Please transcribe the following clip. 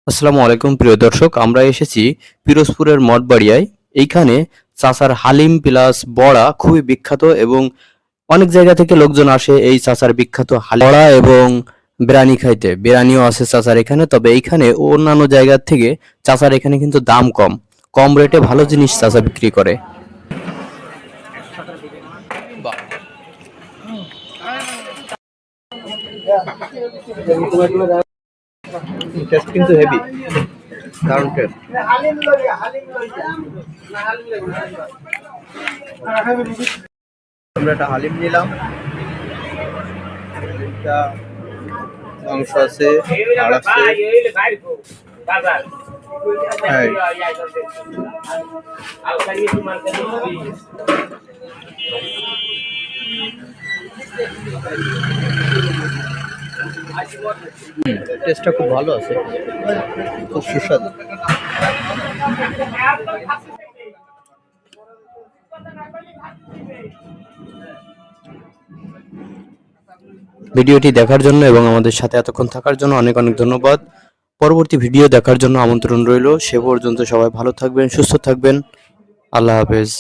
আসসালামু আলাইকুম প্রিয় দর্শক, আমরা এসেছি পিরোজপুরের মঠবাড়িয়ায়। এইখানে চাচার হালিম প্লাস বড়া খুবই বিখ্যাত এবং অনেক জায়গা থেকে লোকজন আসে এই চাচার বিখ্যাত হালিম বড়া এবং বিরিয়ানি খাইতে। বিরিয়ানিও আছে চাচার এখানে, তবে এইখানে অন্যান্য জায়গার থেকে চাচার এখানে কিন্তু দাম কম, কম রেটে ভালো জিনিস চাচা বিক্রি করে। টেস্ট কিন্তু হেভি, দারুণ টেস্ট। আমরা একটা হালিম নিলাম, হালিমটা মাংস আছে, আর আছে হ্যাঁ। টেস্টটা খুব ভালো আছে, খুব সুস্বাদু। ভিডিওটি দেখার জন্য এবং আমাদের সাথে এতক্ষণ থাকার জন্য অনেক অনেক ধন্যবাদ। পরবর্তী ভিডিও দেখার জন্য আমন্ত্রণ রইল। সে পর্যন্ত সবাই ভালো থাকবেন, সুস্থ থাকবেন। আল্লাহ হাফেজ।